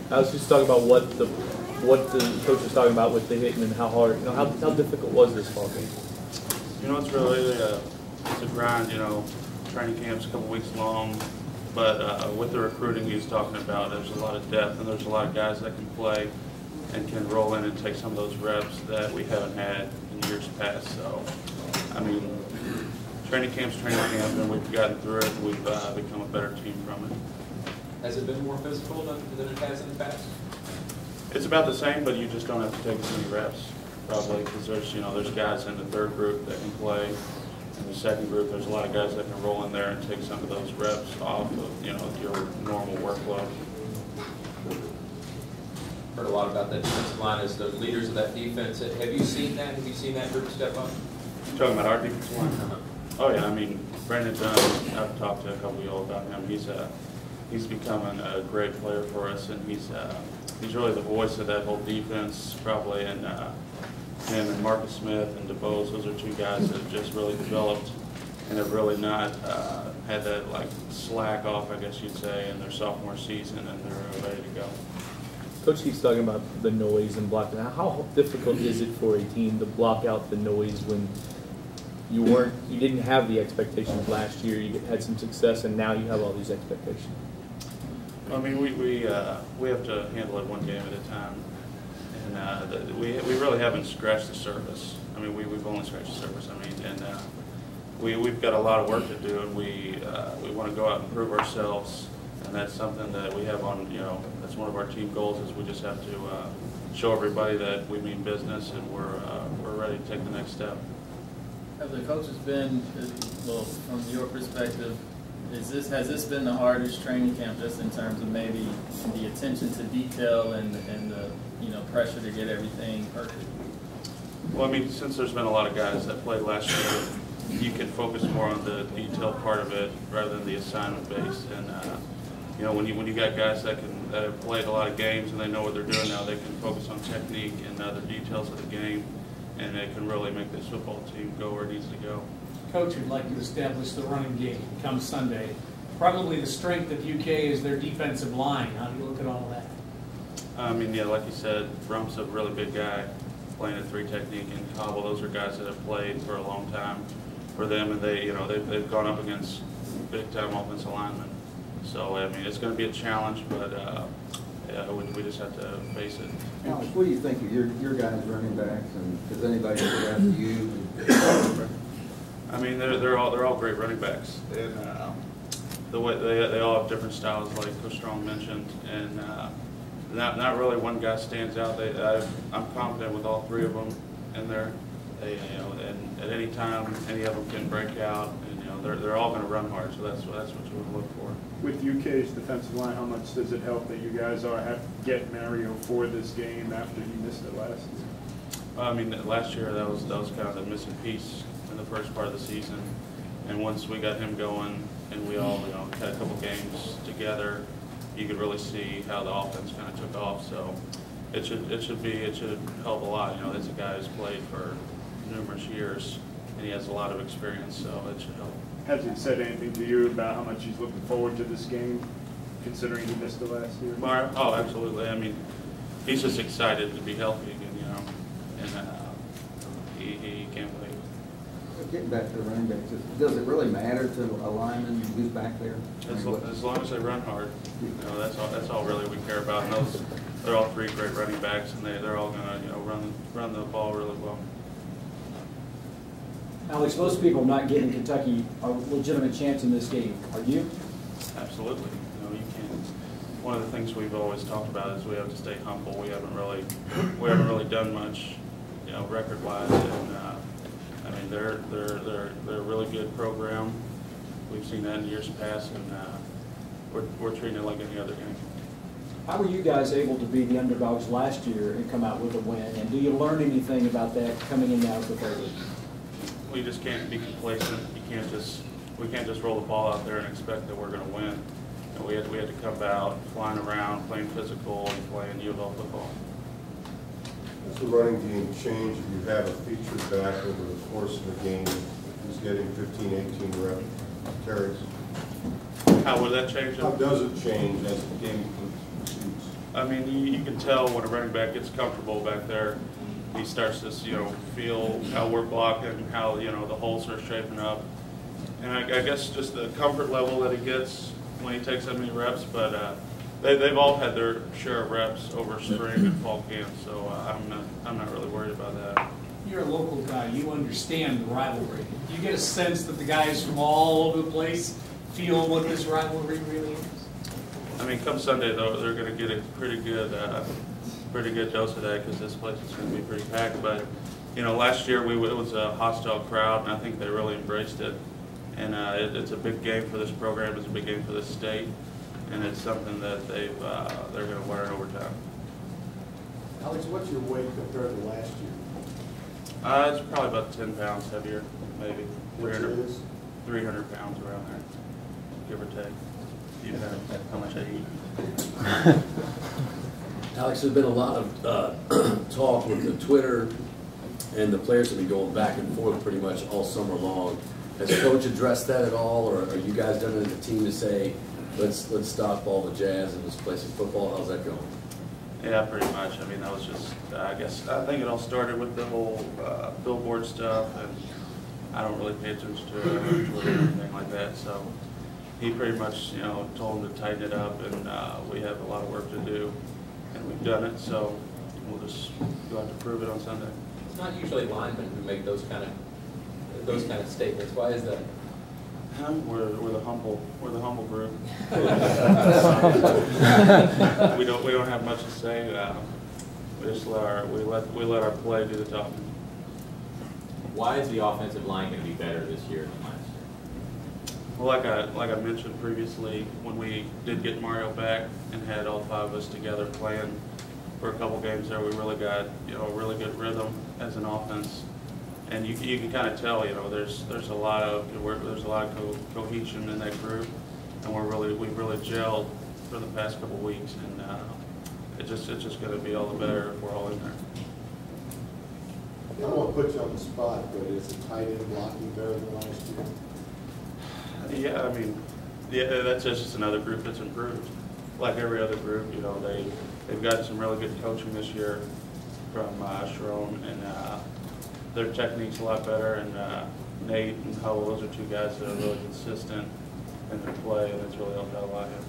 I was just talking about what the coach was talking about with the hitting and how hard, how difficult was this ball game? It's really it's a grind. Training camp's a couple weeks long, but with the recruiting he's talking about, there's a lot of depth and there's a lot of guys that can play and can roll in and take some of those reps that we haven't had in years past. So, training camp's training camp, and we've gotten through it, and we've become a better team from it. Has it been more physical than it has in the past? It's about the same, but you just don't have to take as many reps, probably, because there's guys in the third group that can play. In the second group, there's a lot of guys that can roll in there and take some of those reps off of your normal workload. Heard a lot about that defensive line as the leaders of that defense. Have you seen that? Have you seen that group step up? You're talking about our defensive line? Oh yeah, Brandon Dunn. I've talked to a couple of y'all about him. He's becoming a great player for us, and he's really the voice of that whole defense, probably. And him and Marcus Smith and DeBose, those are two guys that have just really developed and have really not had that slack off, I guess you'd say, in their sophomore season, and they're ready to go. Coach keeps talking about the noise and blocking. How difficult is it for a team to block out the noise when you didn't have the expectations last year? You had some success, and now you have all these expectations. We have to handle it one game at a time, and we really haven't scratched the surface. We've only scratched the surface. We've got a lot of work to do, and we want to go out and prove ourselves. And that's something that we have on, that's one of our team goals, is we just have to show everybody that we mean business and we're ready to take the next step. Have the coaches been, well, from your perspective, has this been the hardest training camp, just in terms of maybe the attention to detail and the pressure to get everything perfect? Well, since there's been a lot of guys that played last year, you can focus more on the detailed part of it rather than the assignment base. And when you got guys that have played a lot of games and they know what they're doing now, they can focus on technique and other details of the game, and it can really make this football team go where it needs to go. Coach would like to establish the running game come Sunday. Probably the strength of UK is their defensive line. How do you look at all that? Like you said, Rump's a really big guy playing a 3 technique, and Cobble, those are guys that have played for a long time for them, and they've gone up against big-time offensive linemen. So, it's going to be a challenge, but we just have to face it. Alex, what do you think of your guys running backs, and does anybody go after you? They're all great running backs, and the way they all have different styles, like Coach Strong mentioned, and not really one guy stands out. I'm confident with all 3 of them in there. And at any time, any of them can break out, and they're all going to run hard. So that's what you want to look for. With UK's defensive line, how much does it help that you guys have to get Mario for this game after he missed it last year? Last year that was kind of the missing piece in the first part of the season, and once we got him going and we all had a couple games together, you could really see how the offense kind of took off. So it should help a lot. It's a guy who's played for numerous years, and he has a lot of experience, so it should help. Has he said anything to you about how much he's looking forward to this game, considering he missed it last year? Mario? Oh, absolutely. He's just excited to be healthy again, and he can't wait. Getting back to the running backs, does it really matter to a lineman who's back there? As long as they run hard, that's all really we care about. And they're all 3 great running backs, and they're all going to run the ball really well. Alex, most people not giving Kentucky a legitimate chance in this game. Are you? Absolutely. You can't. One of the things we've always talked about is we have to stay humble. We haven't really done much, record-wise, and they're a really good program. We've seen that in years past, and we're treating it like any other game. How were you guys able to be the underdogs last year and come out with a win? And do you learn anything about that coming in now with the third? We just can't be complacent. We can't just roll the ball out there and expect that we're going to win. We had to come out flying around, playing physical, and playing U of L football. Does the running game change if you have a featured back over the course of the game who's getting 15, 18 rep carries? How would that change? How does it change as the game proceeds? I mean, you can tell when a running back gets comfortable back there, he starts to, feel how we're blocking, how, the holes are shaping up. And I guess just the comfort level that he gets when he takes that many reps, but they've all had their share of reps over spring and fall camp, so I'm not really worried about that. You're a local guy. You understand the rivalry. Do you get a sense that the guys from all over the place feel what this rivalry really is? I mean, come Sunday though, they're going to get a pretty good dose of that because this place is going to be pretty packed. But last year it was a hostile crowd, and I think they really embraced it. And it's a big game for this program. It's a big game for this state, and it's something that they're going to learn over time. Alex, what's your weight compared to last year? It's probably about 10 pounds heavier, maybe. 300 pounds around there, give or take. Depending on how much I eat. Alex, there's been a lot of talk with the Twitter, and the players have been going back and forth pretty much all summer long. Has Coach addressed that at all, or are you guys done as a team to say, let's stop all the jazz and let's play some football? How's that going? Yeah, pretty much. I mean, that was just, I think it all started with the whole billboard stuff, and I don't really pay attention to it or anything like that. So he pretty much, told him to tighten it up, and we have a lot of work to do, and we've done it. So we'll just go out to prove it on Sunday. It's not usually linemen who make those kind of statements. Why is that? We're the humble group. we don't have much to say. We just let our play do the talking. Why is the offensive line going to be better this year than last year? Well, like I mentioned previously, when we did get Mario back and had all 5 of us together playing for a couple games there, we really got a really good rhythm as an offense. And you can kind of tell, there's a lot of cohesion in that group, and we've really gelled for the past couple weeks, and it's just going to be all the better if we're all in there. I don't want to put you on the spot, but is the tight end blocking better than last year? Yeah, I mean, that's just another group that's improved. Like every other group, they've got some really good coaching this year from Sharon, and their technique's a lot better, and Nate and Howell, those are 2 guys that are really consistent in their play, and it's really helped out a lot here.